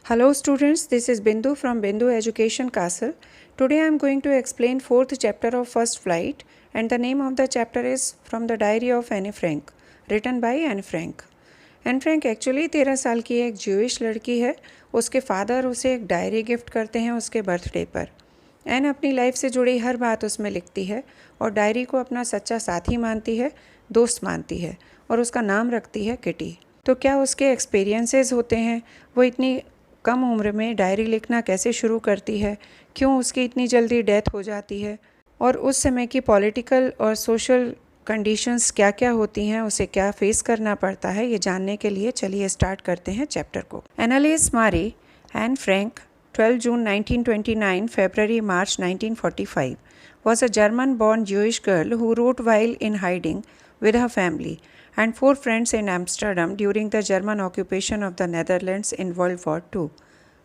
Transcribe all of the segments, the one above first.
Hello students, this is Bindu from Bindu Education Castle. Today I am going to explain 4th chapter of First Flight and the name of the chapter is From the Diary of Anne Frank, written by Anne Frank. Anne Frank actually 13 साल की एक Jewish लड़की है। उसके father उसे एक diary gift करते हैं उसके बर्थडे पर। एन अपनी लाइफ से जुड़ी हर बात उसमें लिखती है और डायरी को अपना सच्चा साथी मानती है, दोस्त मानती है और उसका नाम रखती है किटी। तो क्या उसके एक्सपीरियंसेस होते हैं? वो इतनी कम उम्र में डायरी लिखना कैसे शुरू करती है? क्यों उसकी इतनी जल्दी डेथ हो जाती है? और उस समय की पॉलिटिकल और सोशल कंडीशंस क्या क्या होती हैं, उसे क्या फेस करना पड़ता है, ये जानने के लिए चलिए स्टार्ट करते हैं चैप्टर को। एनालिस मारी Anne Frank 12 June 1929 February March 1945 was a German-born Jewish girl who wrote while in hiding with her family and 4 friends in Amsterdam during the German occupation of the Netherlands in World War II.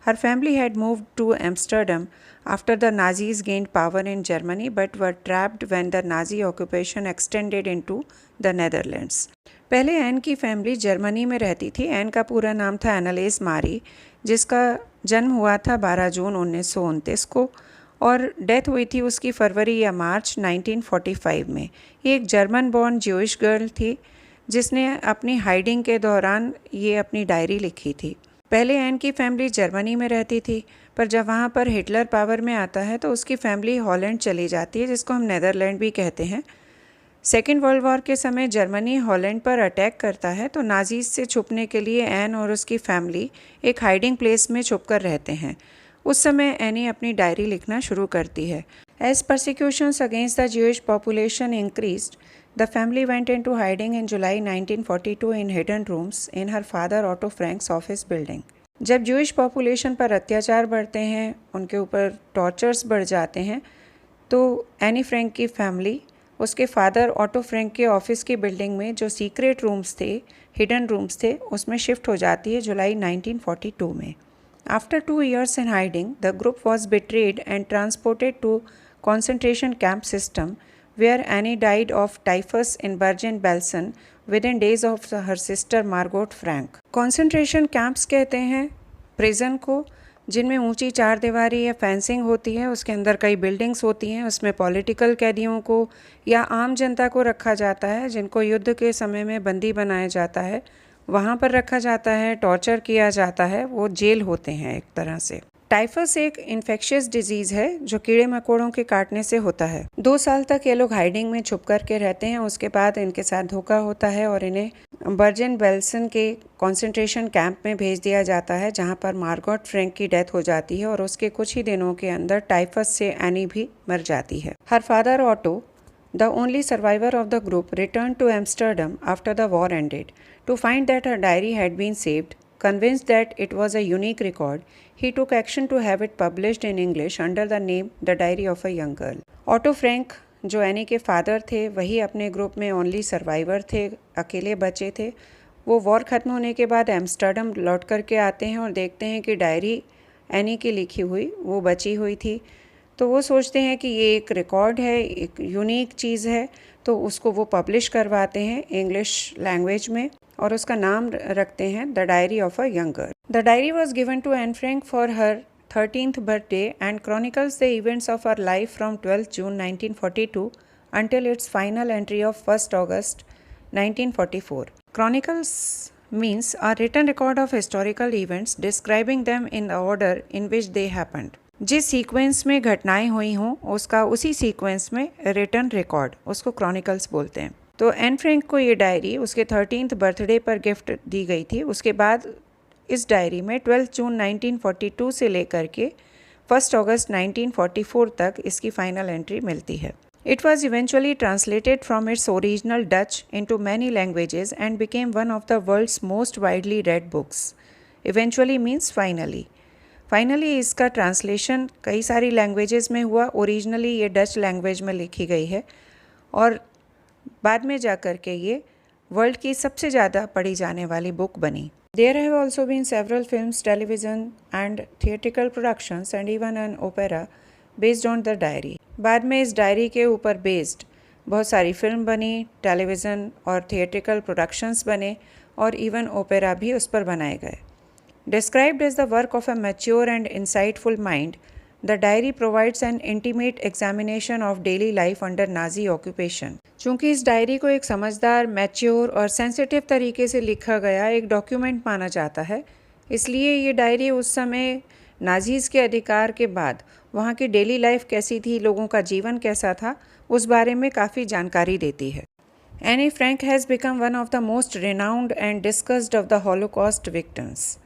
Her family had moved to Amsterdam after the Nazis gained power in Germany but were trapped when the Nazi occupation extended into the Netherlands. पहले N की family Germany में रहती थी। N का पूरा नाम था एनालिस मारी, जिसका जन्म हुआ था 12 जून 1929 को और डेथ हुई थी उसकी फरवरी या मार्च 1945 में। ये एक जर्मन बॉर्न ज्यूइश गर्ल थी जिसने अपनी हाइडिंग के दौरान ये अपनी डायरी लिखी थी। पहले एन की फैमिली जर्मनी में रहती थी, पर जब वहाँ पर हिटलर पावर में आता है तो उसकी फैमिली हॉलैंड चली जाती है, जिसको हम नेदरलैंड भी कहते हैं। सेकेंड वर्ल्ड वॉर के समय जर्मनी हॉलैंड पर अटैक करता है तो नाजीज से छुपने के लिए एन और उसकी फैमिली एक हाइडिंग प्लेस में छुप कर रहते हैं। उस समय एनी अपनी डायरी लिखना शुरू करती है। As persecutions against the Jewish population increased, the family went into hiding in July 1942 in hidden rooms in her father Otto Frank's office building. जब ज्यूइश पॉपुलेशन पर अत्याचार बढ़ते हैं, उनके ऊपर टॉर्चर्स बढ़ जाते हैं, तो एनी फ्रैंक की फैमिली उसके फादर ऑटो फ्रैंक के ऑफिस की बिल्डिंग में जो सीक्रेट रूम्स थे, हिडन रूम्स थे, उसमें शिफ्ट हो जाती है जुलाई 1942 में। After 2 years in hiding, the group was betrayed and transported to concentration camp system where Annie died of typhus in Bergen-Belsen within days of her sister Margot Frank. Concentration camps कहते हैं prison को जिनमें ऊंची चार दीवारी या fencing होती है, उसके अंदर कई बिल्डिंग्स होती हैं, उसमें पॉलिटिकल कैदियों को या आम जनता को रखा जाता है जिनको युद्ध के समय में बंदी बनाया जाता है, वहाँ पर रखा जाता है, टॉर्चर किया जाता है। वो जेल होते हैं एक तरह से। टाइफस एक इन्फेक्शियस डिजीज़ है जो कीड़े मकोड़ों के काटने से होता है। 2 साल तक ये लोग हाइडिंग में छुप कर के रहते हैं। उसके बाद इनके साथ धोखा होता है और इन्हें बर्जन बेल्सन के कंसंट्रेशन कैंप में भेज दिया जाता है, जहां पर मार्गोट फ्रैंक की डेथ हो जाती है और उसके कुछ ही दिनों के अंदर टाइफस से एनी भी मर जाती है। Her father auto, the only survivor of the group, returned to Amsterdam after the war ended to find that her diary had been saved. Convinced that it was a unique record, he took action to have it published in English under the name The Diary of a Young Girl. Auto Frank जो any के father थे, वही अपने group में only survivor थे, अकेले बचे थे। वो वॉर ख़त्म होने के बाद एम्स्टर्डम लौट करके आते हैं और देखते हैं कि डायरी एनी की लिखी हुई वो बची हुई थी। तो वो सोचते हैं कि ये एक रिकॉर्ड है, एक यूनिक चीज़ है, तो उसको वो पब्लिश करवाते हैं इंग्लिश लैंग्वेज में और उसका नाम रखते हैं the diary of a young girl. The diary was given to Anne Frank for her 13th birthday and chronicles the events of her life from 12 June 1942 until its final entry of 1 August 1944. Chronicles means a written record of historical events describing them in the order in which they happened. जिस sequence में घटनाएं हुई हों उसका उसी sequence में written record, उसको chronicles बोलते हैं। तो एन फ्रैंक को ये डायरी उसके 13th बर्थडे पर गिफ्ट दी गई थी। उसके बाद इस डायरी में 12 जून 1942 से लेकर के 1 अगस्त 1944 तक इसकी फाइनल एंट्री मिलती है। It was eventually translated from its original Dutch into many languages and became one of the world's most widely read books. Eventually means finally इसका ट्रांसलेशन कई सारी लैंग्वेजेस में हुआ। ओरिजिनली ये डच लैंग्वेज में लिखी गई है और बाद में जाकर के ये वर्ल्ड की सबसे ज़्यादा पढ़ी जाने वाली बुक बनी। There have also been several films, television and theatrical productions and even an opera based on the diary. बाद में इस डायरी के ऊपर बेस्ड बहुत सारी फिल्म बनी, टेलीविज़न और थिएट्रिकल प्रोडक्शंस बने और इवन ओपेरा भी उस पर बनाए गए। Described as the work of a mature and insightful mind, the diary provides an intimate examination of daily life under Nazi occupation. चूंकि इस डायरी को एक समझदार, मैच्योर और सेंसिटिव तरीके से लिखा गया एक डॉक्यूमेंट माना जाता है, इसलिए ये डायरी उस समय नाजीज़ के अधिकार के बाद वहाँ की डेली लाइफ कैसी थी, लोगों का जीवन कैसा था, उस बारे में काफ़ी जानकारी देती है. Anne Frank has become one of the most renowned and discussed of the Holocaust victims.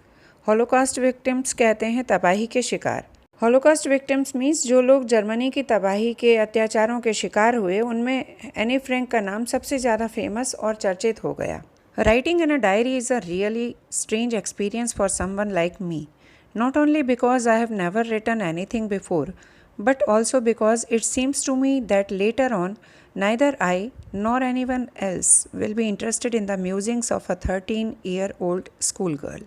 Holocaust victims कहते हैं तबाही के शिकार. हॉलोकॉस्ट विक्टिम्स मीन्स जो लोग जर्मनी की तबाही के अत्याचारों के शिकार हुए, उनमें एनी फ्रैंक का नाम सबसे ज़्यादा फेमस और चर्चित हो गया. Writing in a diary is a really strange experience for someone like me. Not only because I have never written anything before, but also because it seems to me that later on, neither I nor anyone else will be interested in the musings of a 13-year-old schoolgirl.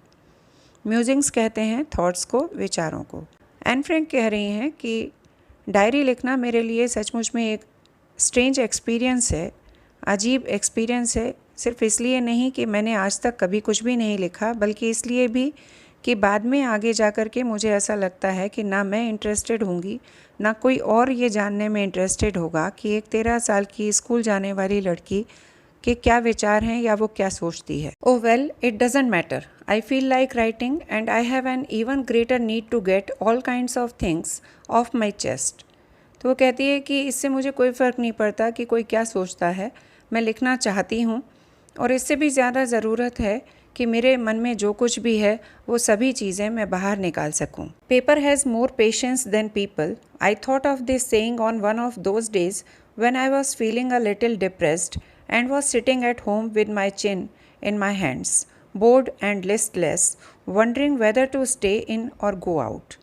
Musings कहते हैं thoughts को, विचारों को. Anne Frank कह रही हैं कि diary लिखना मेरे लिए सचमुच में एक स्ट्रेंज एक्सपीरियंस है, अजीब एक्सपीरियंस है, सिर्फ इसलिए नहीं कि मैंने आज तक कभी कुछ भी नहीं लिखा, बल्कि इसलिए भी कि बाद में आगे जा कर के मुझे ऐसा लगता है कि ना मैं इंटरेस्टेड होंगी, ना कोई और ये जानने में इंटरेस्टेड होगा कि एक 13 साल की स्कूल जाने वाली लड़की के क्या विचार हैं या वो क्या सोचती है. Oh well, it doesn't matter. I feel like writing and I have an even greater need to get all kinds of things off my chest. तो वो कहती है कि इससे मुझे कोई फ़र्क नहीं पड़ता कि कोई क्या सोचता है, मैं लिखना चाहती हूँ और इससे भी ज़्यादा ज़रूरत है कि मेरे मन में जो कुछ भी है वो सभी चीज़ें मैं बाहर निकाल सकूं. Paper has more patience than people. I thought of this saying on one of those days when I was feeling a little depressed and was sitting at home with my chin in my hands, bored and listless, wondering whether to stay in or go out.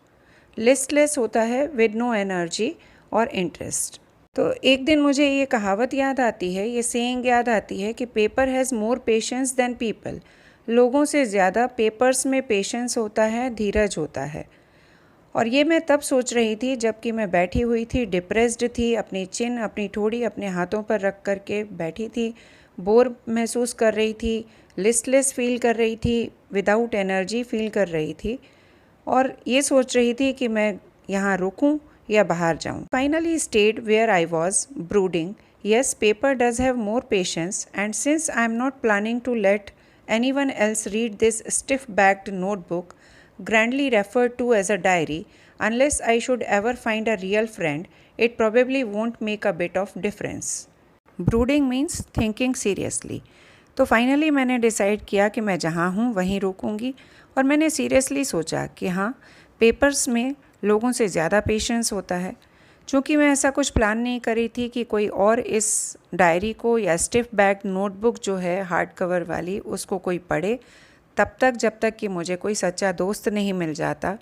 Listless होता है with no energy or interest. तो एक दिन मुझे ये कहावत याद आती है, ये सेइंग याद आती है कि paper has more patience than people. लोगों से ज़्यादा पेपर्स में पेशेंस होता है, धीरज होता है. और ये मैं तब सोच रही थी जबकि मैं बैठी हुई थी, डिप्रेस्ड थी, अपनी चिन, अपनी ठोड़ी अपने हाथों पर रख कर के बैठी थी, बोर महसूस कर रही थी, लिस्टलेस फील कर रही थी, विदाउट एनर्जी फील कर रही थी और ये सोच रही थी कि मैं यहाँ रुकूँ या बाहर जाऊँ. Finally stayed where I was brooding. Yes, paper does have more patience and since I am not planning to let anyone else read this stiff-backed notebook, grandly referred to as a diary, unless I should ever find a real friend, it probably won't make a bit of difference. Brooding means thinking seriously. तो finally मैंने decide किया कि मैं जहाँ हूँ वहीं रुकूँगी और मैंने सीरियसली सोचा कि हाँ, पेपर्स में लोगों से ज़्यादा पेशेंस होता है. चूँकि मैं ऐसा कुछ प्लान नहीं करी थी कि कोई और इस डायरी को या स्टिफ बैग नोटबुक जो है हार्ड कवर वाली, उसको कोई पढ़े तब तक जब तक कि मुझे कोई सच्चा दोस्त नहीं मिल जाता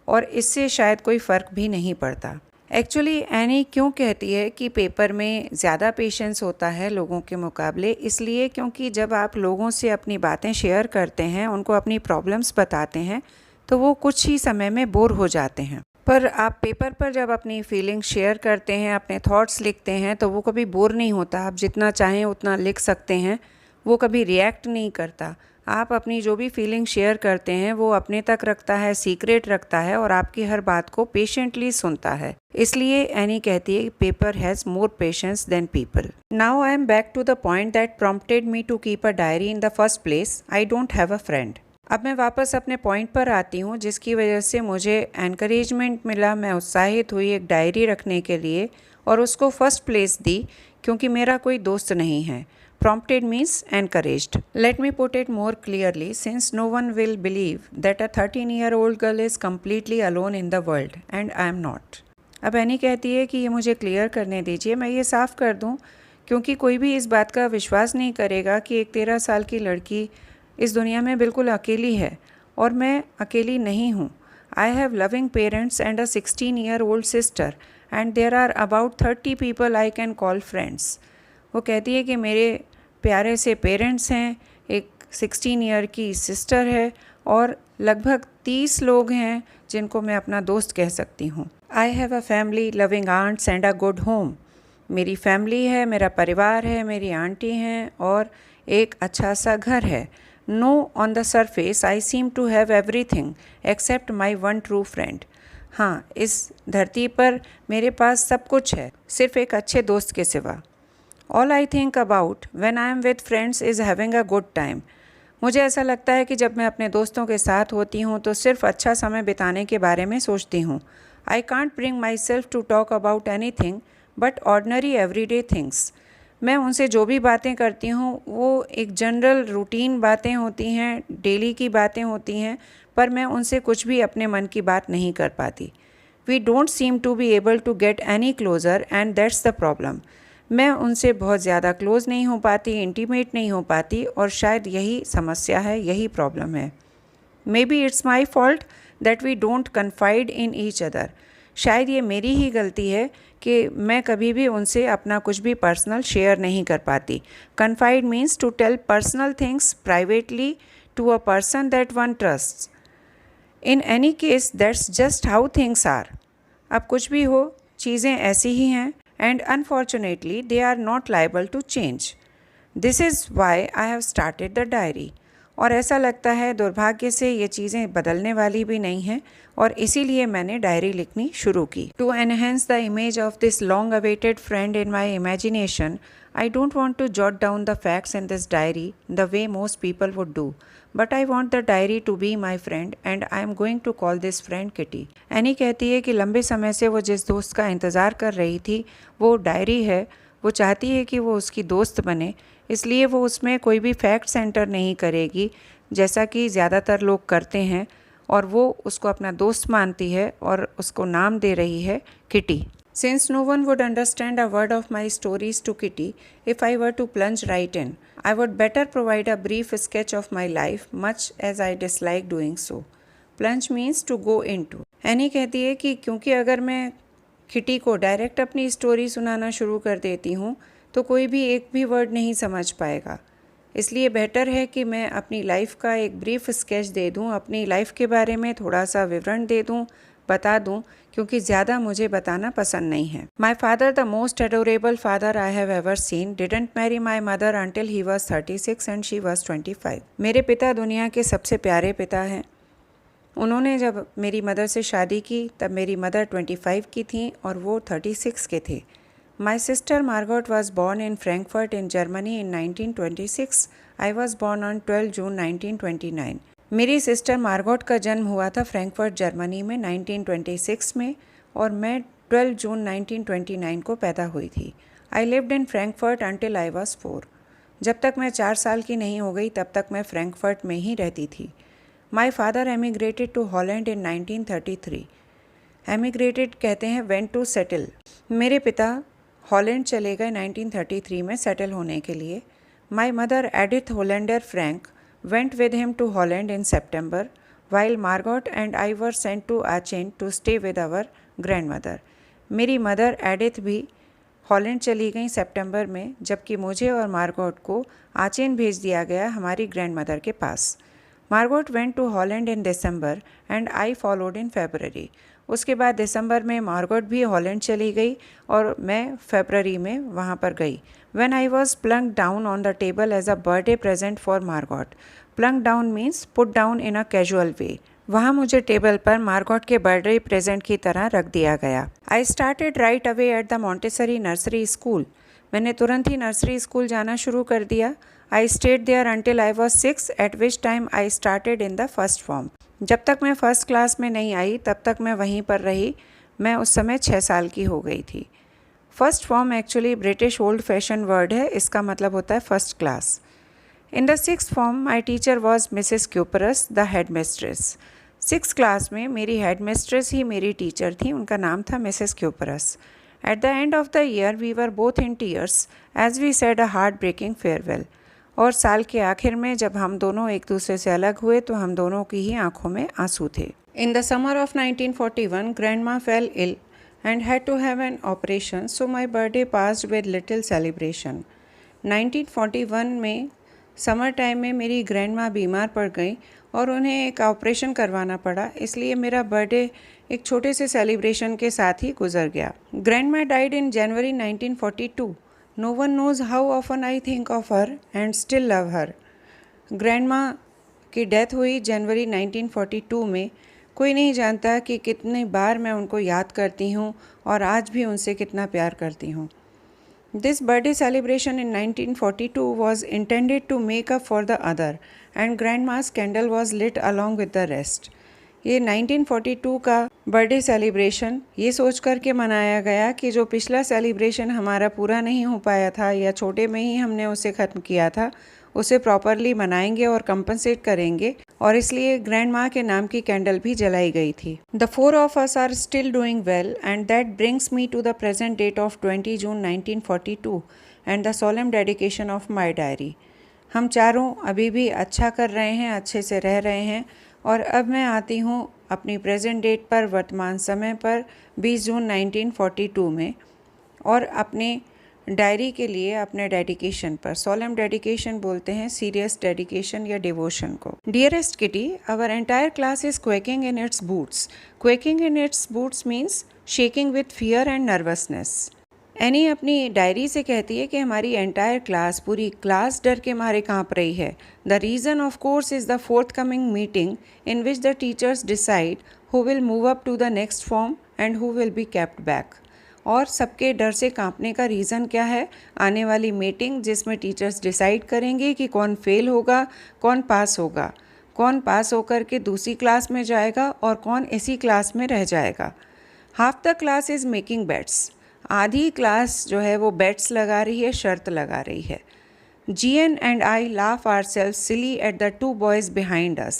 और इससे शायद कोई फ़र्क भी नहीं पड़ता. एक्चुअली एनी क्यों कहती है कि पेपर में ज़्यादा पेशेंस होता है लोगों के मुकाबले, इसलिए क्योंकि जब आप लोगों से अपनी बातें शेयर करते हैं, उनको अपनी प्रॉब्लम्स बताते हैं, तो वो कुछ ही समय में बोर हो जाते हैं. पर आप पेपर पर जब अपनी फीलिंग्स शेयर करते हैं, अपने थॉट्स लिखते हैं, तो वो कभी बोर नहीं होता. आप जितना चाहें उतना लिख सकते हैं, वो कभी रिएक्ट नहीं करता. आप अपनी जो भी फीलिंग शेयर करते हैं वो अपने तक रखता है, सीक्रेट रखता है और आपकी हर बात को पेशेंटली सुनता है. इसलिए एनी कहती है paper has more patience than people. Now I am back to the point that prompted me to keep a diary in the first place. I don't have a friend. अब मैं वापस अपने point पर आती हूँ जिसकी वजह से मुझे एनकरेजमेंट मिला, मैं उत्साहित हुई एक डायरी रखने के लिए और उसको फर्स्ट प्लेस दी क्योंकि मेरा कोई दोस्त नहीं है. Prompted means encouraged. Let me put it more clearly, since no one will believe that a 13-year-old girl is completely alone in the world, and I am not. अब एनी कहती है कि ये मुझे क्लियर करने दीजिए, मैं ये साफ़ कर दूँ, क्योंकि कोई भी इस बात का विश्वास नहीं करेगा कि एक 13 साल की लड़की इस दुनिया में बिल्कुल अकेली है और मैं अकेली नहीं हूँ. I have loving parents and a 16-year-old sister, and there are about 30 people I can call friends. वो कहती है कि मेरे प्यारे से पेरेंट्स हैं, एक 16 ईयर की सिस्टर है और लगभग 30 लोग हैं जिनको मैं अपना दोस्त कह सकती हूँ. I have a family, loving aunts and a good home. मेरी फैमिली है, मेरा परिवार है, मेरी आंटी हैं और एक अच्छा सा घर है. No, on the surface I seem to have everything except my one true friend. हाँ, इस धरती पर मेरे पास सब कुछ है, सिर्फ एक अच्छे दोस्त के सिवा. All I think about when I am with friends is having a good time. मुझे ऐसा लगता है कि जब मैं अपने दोस्तों के साथ होती हूँ तो सिर्फ अच्छा समय बिताने के बारे में सोचती हूँ. I can't bring myself to talk about anything but ordinary everyday things. मैं उनसे जो भी बातें करती हूँ वो एक जनरल रूटीन बातें होती हैं, डेली की बातें होती हैं, पर मैं उनसे कुछ भी अपने मन की बात नहीं कर पाती. We don't seem to be able to get any closer and that's the problem. मैं उनसे बहुत ज़्यादा क्लोज नहीं हो पाती, इंटीमेट नहीं हो पाती और शायद यही समस्या है, यही प्रॉब्लम है. Maybe it's my fault that we don't confide in each other. शायद ये मेरी ही गलती है कि मैं कभी भी उनसे अपना कुछ भी पर्सनल शेयर नहीं कर पाती. Confide means to tell personal things privately to a person that one trusts. In any case, that's just how things are. अब कुछ भी हो, चीज़ें ऐसी ही हैं and unfortunately they are not liable to change. This is why I have started the diary. और ऐसा लगता है दुर्भाग्य से ये चीज़ें बदलने वाली भी नहीं हैं और इसीलिए मैंने डायरी लिखनी शुरू की. To enhance the image of this long awaited friend in my imagination, I don't want to jot down the facts in this diary the way most people would do. But I want the diary to be my friend and I am going to call this friend Kitty. Any कहती है कि लंबे समय से वो जिस दोस्त का इंतज़ार कर रही थी वो डायरी है. वो चाहती है कि वो उसकी दोस्त बने, इसलिए वो उसमें कोई भी फैक्ट सेंटर नहीं करेगी जैसा कि ज़्यादातर लोग करते हैं और वो उसको अपना दोस्त मानती है और उसको नाम दे रही है kitty. Since no one would understand a word of my stories to Kitty if I were to plunge right in, I would better provide a brief sketch of my life, much as I dislike doing so. Plunge means to go into. Any कहती है कि क्योंकि अगर मैं kitty को direct अपनी story सुनाना शुरू कर देती हूँ तो कोई भी एक भी वर्ड नहीं समझ पाएगा, इसलिए बेहतर है कि मैं अपनी लाइफ का एक ब्रीफ स्केच दे दूँ, अपनी लाइफ के बारे में थोड़ा सा विवरण दे दूँ, बता दूँ, क्योंकि ज़्यादा मुझे बताना पसंद नहीं है. My father, the most adorable father I have ever seen, didn't marry my mother until he was 36 and she was 25. मेरे पिता दुनिया के सबसे प्यारे पिता हैं. उन्होंने जब मेरी मदर से शादी की तब मेरी मदर 25 की थी और वो 36 के थे. My sister Margot was born in Frankfurt in Germany in 1926. I was born on 12 जून 1929. मेरी सिस्टर मार्गोट का जन्म हुआ था फ्रैंकफर्ट जर्मनी में 1926 में और मैं 12 जून 1929 को पैदा हुई थी. I lived in Frankfurt until I was 4. जब तक मैं 4 साल की नहीं हो गई तब तक मैं फ्रैंकफर्ट में ही रहती थी. माई फादर एमिग्रेटेड टू हॉलैंड इन 1933. एमिग्रेटेड कहते हैं वेंट टू सेटल. मेरे पिता हॉलैंड चले गए 1933 में सेटल होने के लिए. My mother Edith Hollander Frank went with him to Holland in September, while Margot and I were sent to Aachen to stay with our grandmother. मेरी मदर एडिथ भी हॉलैंड चली गई सितंबर में, जबकि मुझे और मार्गोट को आचेन भेज दिया गया हमारी ग्रैंडमदर के पास. Margot went to Holland in December and I followed in February. उसके बाद दिसंबर में मार्गोट भी हॉलैंड चली गई और मैं फरवरी में वहाँ पर गई. When I was plunked down on the table as a birthday present for Margot. Plunked down means put down in a casual way. वहाँ मुझे टेबल पर मार्गोट के बर्थडे प्रेजेंट की तरह रख दिया गया. I started right away at the Montessori Nursery School. मैंने तुरंत ही नर्सरी स्कूल जाना शुरू कर दिया. I stayed there until I was 6, at which time I started in the first form. जब तक मैं फर्स्ट क्लास में नहीं आई तब तक मैं वहीं पर रही. मैं उस समय 6 साल की हो गई थी. First form actually British old fashion word है, इसका मतलब होता है first class. In the 6th form my teacher was Mrs cuprous, the head mistress. 6th class में मेरी हेड मिस्ट्रेस ही मेरी टीचर थी, उनका नाम था Mrs Kuperus. At the end of the year we were both in tears as we said a heartbreaking farewell. और साल के आखिर में जब हम दोनों एक दूसरे से अलग हुए तो हम दोनों की ही आंखों में आंसू थे. In the summer of 1941 grandma fell ill and had to have an operation, so my birthday passed with little celebration. 1941 में समर टाइम में मेरी ग्रैंडमा बीमार पड़ गई और उन्हें एक ऑपरेशन करवाना पड़ा, इसलिए मेरा बर्थडे एक छोटे से सेलिब्रेशन के साथ ही गुजर गया. Grandma died in January 1942. No one knows how often I think of her and still love her. Grandma की डेथ हुई जनवरी 1942 में। कोई नहीं जानता कि कितनी बार मैं उनको याद करती हूँ और आज भी उनसे कितना प्यार करती हूँ। This birthday celebration in 1942 was intended to make up for the other, and Grandma's candle was lit along with the rest. ये 1942 का बर्थडे सेलिब्रेशन ये सोच कर के मनाया गया कि जो पिछला सेलिब्रेशन हमारा पूरा नहीं हो पाया था या छोटे में ही हमने उसे ख़त्म किया था, उसे प्रॉपरली मनाएंगे और कंपनसेट करेंगे, और इसलिए ग्रैंड माँ के नाम की कैंडल भी जलाई गई थी। The 4 of us are still doing well, and that brings me to the present date of 20 June 1942 and the solemn dedication of my diary. हम चारों अभी भी अच्छा कर रहे हैं, अच्छे से रह रहे हैं, और अब मैं आती हूँ अपनी प्रेजेंट डेट पर, वर्तमान समय पर 20 जून 1942 में, और अपने डायरी के लिए अपने डेडिकेशन पर। सोलम डेडिकेशन बोलते हैं सीरियस डेडिकेशन या डिवोशन को। Dearest Kitty, our entire class is quaking in its boots. Quaking in its boots means shaking with fear and nervousness. Anne अपनी डायरी से कहती है कि हमारी एंटायर क्लास, पूरी क्लास डर के मारे कांप रही है। The reason of course is the forthcoming meeting in which the teachers decide who will move up to the next form and who will be kept back. और सबके डर से कांपने का रीज़न क्या है? आने वाली मीटिंग जिसमें टीचर्स डिसाइड करेंगे कि कौन फेल होगा, कौन पास होगा, कौन पास होकर के दूसरी क्लास में जाएगा और कौन इसी क्लास में रह जाएगा। Half the class is making bets. आधी क्लास जो है वो बेट्स लगा रही है, शर्त लगा रही है। GN and I laugh ourselves silly at the 2 boys behind us.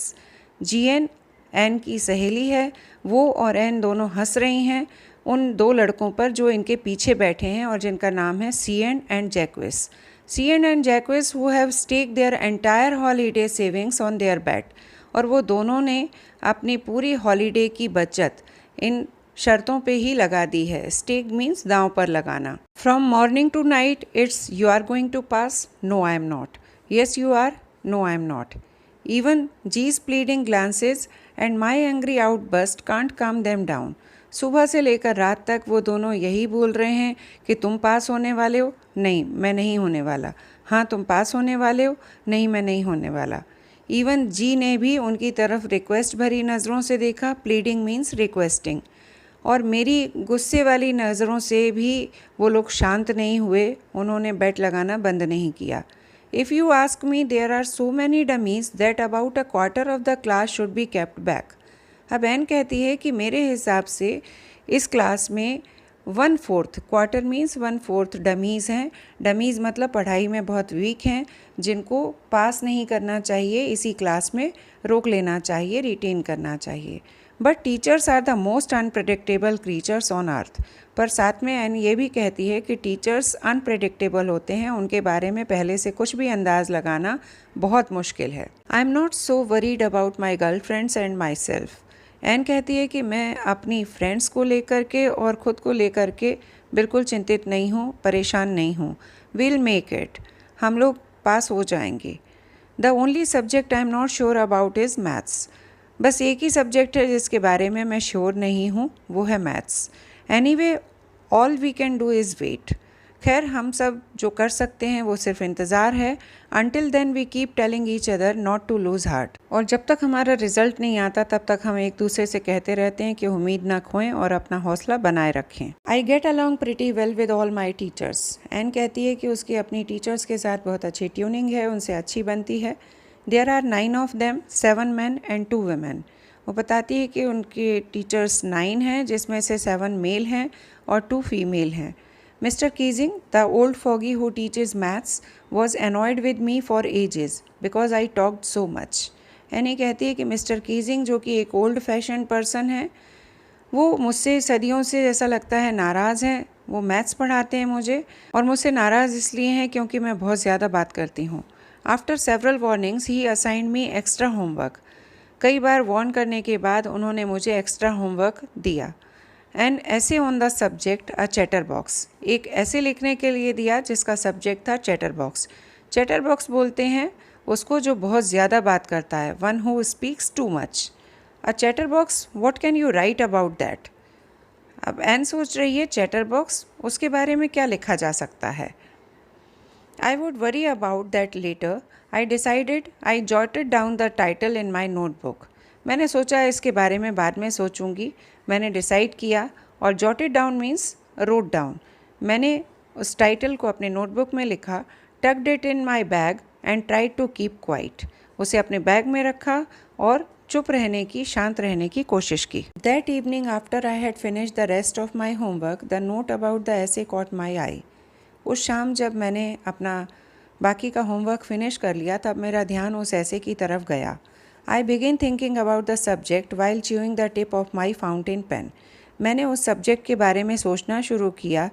GN Anne की सहेली है, वो और एन दोनों हंस रही हैं उन 2 लड़कों पर जो इनके पीछे बैठे हैं और जिनका नाम है CN and Jacques. CN and Jacques who have staked their entire holiday savings on their bet. और वो दोनों ने अपनी पूरी हॉलीडे की बचत इन शर्तों पे ही लगा दी है। स्टेक मीन्स दांव पर लगाना। From morning to night it's you are going to pass, no I am not, yes you are, no I am not. Even these pleading glances and my angry outburst can't calm them down. सुबह से लेकर रात तक वो दोनों यही बोल रहे हैं कि तुम पास होने वाले हो, नहीं मैं नहीं होने वाला, हाँ तुम पास होने वाले हो, नहीं मैं नहीं होने वाला। इवन जी ने भी उनकी तरफ रिक्वेस्ट भरी नज़रों से देखा, प्लीडिंग मीन्स रिक्वेस्टिंग, और मेरी गुस्से वाली नज़रों से भी वो लोग शांत नहीं हुए, उन्होंने बेट लगाना बंद नहीं किया। If you ask me there are so many dummies that about a quarter of the class should be kept back. अब एन कहती है कि मेरे हिसाब से इस क्लास में 1/4, क्वार्टर मीन्स 1/4 डमीज़ हैं। डमीज़ मतलब पढ़ाई में बहुत वीक हैं, जिनको पास नहीं करना चाहिए, इसी क्लास में रोक लेना चाहिए, रिटेन करना चाहिए। But teachers are the most unpredictable creatures on earth. पर साथ में एन ये भी कहती है कि टीचर्स अनप्रेडिक्टेबल होते हैं, उनके बारे में पहले से कुछ भी अंदाज़ लगाना बहुत मुश्किल है। I am not so worried about my girlfriends and myself. Anne कहती है कि मैं अपनी फ्रेंड्स को लेकर के और ख़ुद को लेकर के बिल्कुल चिंतित नहीं हूँ, परेशान नहीं हूँ। विल मेक इट, हम लोग पास हो जाएंगे। The only subject I am not sure about is maths. बस एक ही सब्जेक्ट है जिसके बारे में मैं श्योर नहीं हूँ, वो है maths. Anyway all we can do is wait. खैर हम सब जो कर सकते हैं वो सिर्फ इंतज़ार है। Until then we keep telling each other not to lose heart. और जब तक हमारा रिजल्ट नहीं आता तब तक हम एक दूसरे से कहते रहते हैं कि उम्मीद ना खोएं और अपना हौसला बनाए रखें। I get along pretty well with all my teachers. Anne कहती है कि उसकी अपनी टीचर्स के साथ बहुत अच्छी ट्यूनिंग है, उनसे अच्छी बनती है। There are 9 of them, 7 men and 2 women. वो बताती है कि उनके टीचर्स 9 हैं, जिसमें से 7 मेल हैं और 2 फीमेल हैं। Mister Keesing, the old foggy who teaches maths, was annoyed with me for ages because I talked so much. Any कहती है कि मिस्टर कीजिंग जो कि एक ओल्ड फैशन पर्सन है, वो मुझसे सदियों से जैसा लगता है नाराज़ हैं। वो मैथ्स पढ़ाते हैं मुझे, और मुझसे नाराज़ इसलिए हैं क्योंकि मैं बहुत ज़्यादा बात करती हूँ। आफ्टर सेवरल वार्निंग्स ही असाइंड मी एक्स्ट्रा होमवर्क। कई बार वार्न करने के बाद उन्होंने मुझे एक्स्ट्रा होमवर्क दिया। एन ऐसे on the subject a chatter box. एक ऐसे लिखने के लिए दिया जिसका सब्जेक्ट था चैटर बॉक्स। चैटर बॉक्स बोलते हैं उसको जो बहुत ज़्यादा बात करता है, one who speaks too much. A chatter box, what can you right about that. अब एन सोच रही है चैटर बॉक्स, उसके बारे में क्या लिखा जा सकता है। I would worry about that later. I decided I jotted down the title in my notebook. मैंने सोचा इसके बारे में बाद में सोचूंगी. मैंने डिसाइड किया और jotted down means wrote down. मैंने उस टाइटल को अपने नोटबुक में लिखा, tucked it in my bag and tried to keep quiet. उसे अपने बैग में रखा और चुप रहने की, शांत रहने की कोशिश की. That evening after I had finished the rest of my homework, the note about the essay caught my eye. उस शाम जब मैंने अपना बाकी का होमवर्क फिनिश कर लिया तब मेरा ध्यान उस ऐसे की तरफ गया. I begin thinking about the subject while chewing the tip of my fountain pen. मैंने उस सब्जेक्ट के बारे में सोचना शुरू किया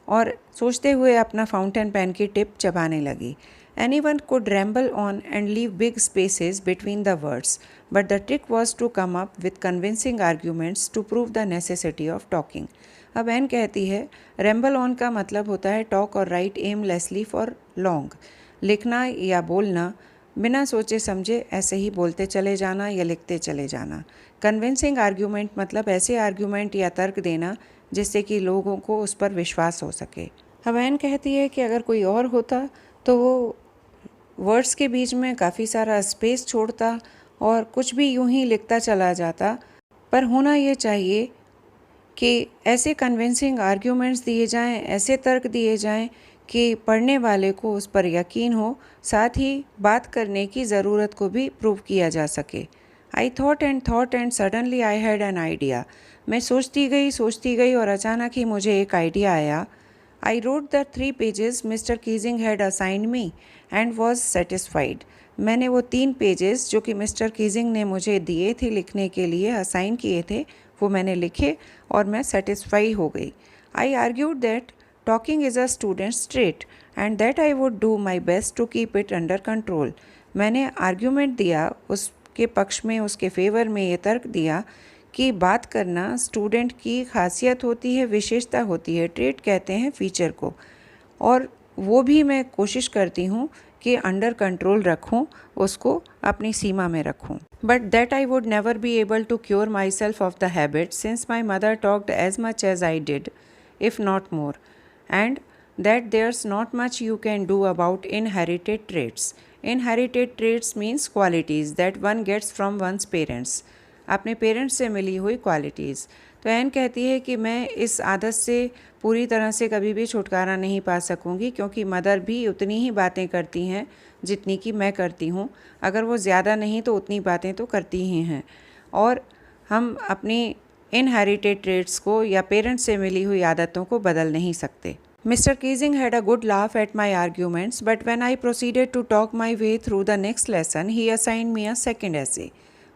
और सोचते हुए अपना फाउंटेन पेन की टिप चबाने लगी. Anyone could ramble on and leave big spaces between the words, but the trick was to come up with convincing arguments to prove the necessity of talking. अब एन कहती है, ramble on का मतलब होता है talk और right aimlessly for long. लिखना या बोलना बिना सोचे समझे ऐसे ही बोलते चले जाना या लिखते चले जाना. कन्विंसिंग आर्ग्यूमेंट मतलब ऐसे आर्ग्यूमेंट या तर्क देना जिससे कि लोगों को उस पर विश्वास हो सके. अब एन कहती है कि अगर कोई और होता तो वो वर्ड्स के बीच में काफ़ी सारा स्पेस छोड़ता और कुछ भी यूं ही लिखता चला जाता. पर होना ये चाहिए कि ऐसे कन्विंसिंग आर्ग्यूमेंट्स दिए जाएं, ऐसे तर्क दिए जाएं कि पढ़ने वाले को उस पर यकीन हो, साथ ही बात करने की ज़रूरत को भी प्रूव किया जा सके. I thought and suddenly I had an idea. मैं सोचती गई और अचानक ही मुझे एक आइडिया आया. I wrote the 3 pages Mr. Keesing had assigned me and was satisfied. मैंने वो 3 पेजेस जो कि मिस्टर कीजिंग ने मुझे दिए थे लिखने के लिए, असाइन किए थे, वो मैंने लिखे और मैं सेटिस्फाई हो गई. I argued that talking is a student's trait and that I would do my best to keep it under control. मैंने आर्ग्यूमेंट दिया, उसके पक्ष में, उसके फेवर में ये तर्क दिया कि बात करना स्टूडेंट की खासियत होती है, विशेषता होती है. ट्रेट कहते हैं फीचर को, और वो भी मैं कोशिश करती हूँ कि अंडर कंट्रोल रखूँ, उसको अपनी सीमा में रखूँ. But that I would never be able to cure myself of the habit since my mother talked as much as I did, if not more, and that there's not much you can do about inherited traits. Inherited traits means qualities that one gets from one's parents. अपने parents से मिली हुई qualities. तो N कहती है कि मैं इस आदत से पूरी तरह से कभी भी छुटकारा नहीं पा सकूंगी क्योंकि मदर भी उतनी ही बातें करती हैं जितनी कि मैं करती हूँ. अगर वो ज़्यादा नहीं तो उतनी बातें तो करती ही हैं. और हम अपनी इनहेरिटेड ट्रेट्स को या पेरेंट्स से मिली हुई आदतों को बदल नहीं सकते. Mr. Keesing had a good laugh at my arguments, but when I proceeded to talk my way through the next lesson, he assigned me a second essay.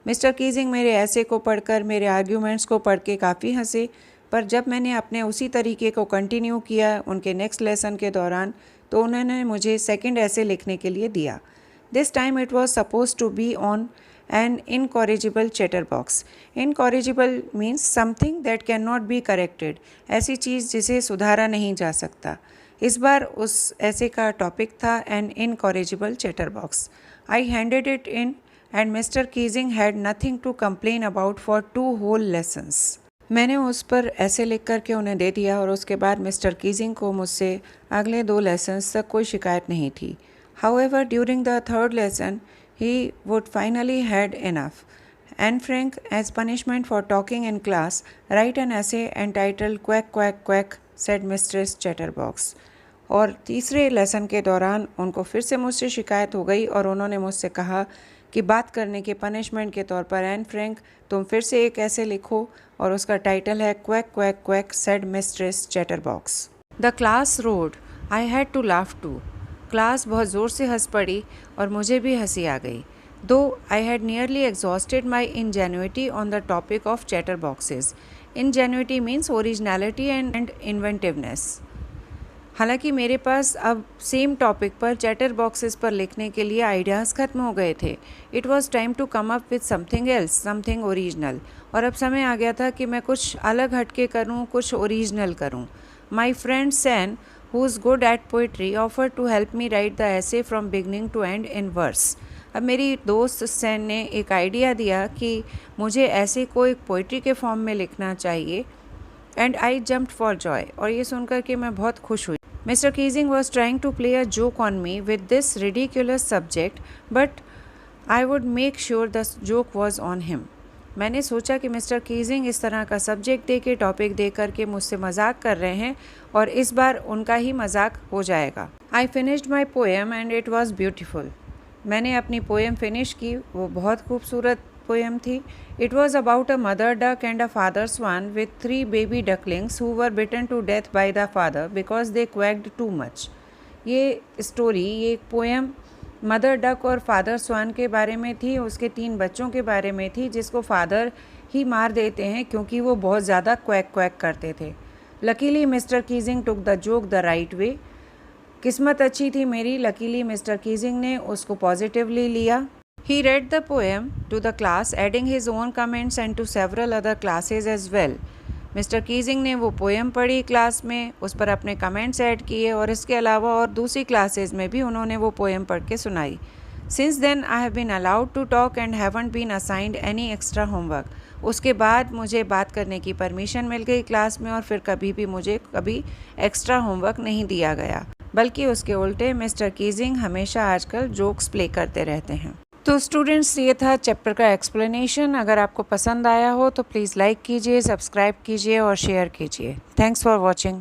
Mister Keesing मेरे ऐसे को पढ़कर, मेरे आर्ग्यूमेंट्स को पढ़ के काफ़ी हंसे, पर जब मैंने अपने उसी तरीके को कंटिन्यू किया उनके नेक्स्ट लेसन के दौरान तो उन्होंने मुझे सेकंड ऐसे लिखने के लिए दिया. This time it was supposed to be on an incorrigible chatterbox. Incorrigible means something that can not be corrected, ऐसी चीज़ जिसे सुधारा नहीं जा सकता. इस बार उस ऐसे का टॉपिक था an incorrigible chatterbox. I handed it in and Mr. Keesing had nothing to complain about for 2 whole lessons. मैंने उस पर ऐसे लिख कर के उन्हें दे दिया और उसके बाद मिस्टर कीजिंग को मुझसे अगले 2 लेसन्स तक कोई शिकायत नहीं थी. However, during the 3rd lesson, he would finally had enough. Anne Frank, as punishment for talking in class, write an essay entitled Quack Quack Quack, said Mistress Chatterbox. और तीसरे लेसन के दौरान उनको फिर से मुझसे शिकायत हो गई और उन्होंने मुझसे कहा कि बात करने के पनिशमेंट के तौर पर एन फ्रैंक तुम फिर से एक ऐसे लिखो और उसका टाइटल है quack quack quack said mistress chatterbox. The class roared. I had to laugh too. Class बहुत ज़ोर से हंस पड़ी और मुझे भी हंसी आ गई. Though I had nearly exhausted my ingenuity on the topic of chatterboxes. Ingenuity means originality and inventiveness. हालांकि मेरे पास अब सेम टॉपिक पर चैटर बॉक्सेस पर लिखने के लिए आइडियाज़ ख़त्म हो गए थे. It was time to come up with something else, something original. और अब समय आ गया था कि मैं कुछ अलग हटके करूं, कुछ ओरिजिनल करूं. My friend Sanne, who is good at poetry, offer to help me write the essay from beginning to end in verse. अब मेरी दोस्त सैन ने एक आइडिया दिया कि मुझे ऐसे को एक पोइट्री के फॉर्म में लिखना चाहिए. And I jumped for Joy. और ये सुनकर के मैं बहुत खुश हुई. Mr. Keesing was trying to play a joke on me with this ridiculous subject, but I would make sure the joke was on him. मैंने सोचा कि मिस्टर कीजिंग इस तरह का सब्जेक्ट दे के टॉपिक दे करके मुझसे मजाक कर रहे हैं और इस बार उनका ही मजाक हो जाएगा. I finished my poem and it was beautiful. मैंने अपनी पोएम फिनिश की, वो बहुत खूबसूरत पोएम थी. It was about a mother duck and a father swan with 3 baby ducklings who were bitten to death by the father because they quacked too much. ये story, ये poem mother duck और father स्वान के बारे में थी. उसके 3 बच्चों के बारे में थी जिसको फादर ही मार देते हैं क्योंकि वो बहुत ज़्यादा क्वैक क्वैक करते थे. Luckily mister Keesing took the joke the right way. किस्मत अच्छी थी मेरी, लकीली मिस्टर कीजिंग ने उसको पॉजिटिवली लिया. He read the poem to the class, adding his own comments and to several other classes as well. Mister Keesing ने वो poem पढ़ी क्लास में, उस पर अपने कमेंट्स ऐड किए और इसके अलावा और दूसरी क्लासेस में भी उन्होंने वो पोएम पढ़ के सुनाई. Since then I have been allowed to talk and haven't been assigned any extra homework. उसके बाद मुझे बात करने की परमिशन मिल गई क्लास में और फिर कभी भी मुझे कभी एक्स्ट्रा होमवर्क नहीं दिया गया. बल्कि उसके उल्टे मिस्टर कीजिंग हमेशा आजकल जोक्स प्ले करते रहते हैं. तो स्टूडेंट्स, ये था चैप्टर का एक्सप्लेनेशन. अगर आपको पसंद आया हो तो प्लीज़ लाइक कीजिए, सब्सक्राइब कीजिए और शेयर कीजिए. Thanks for watching.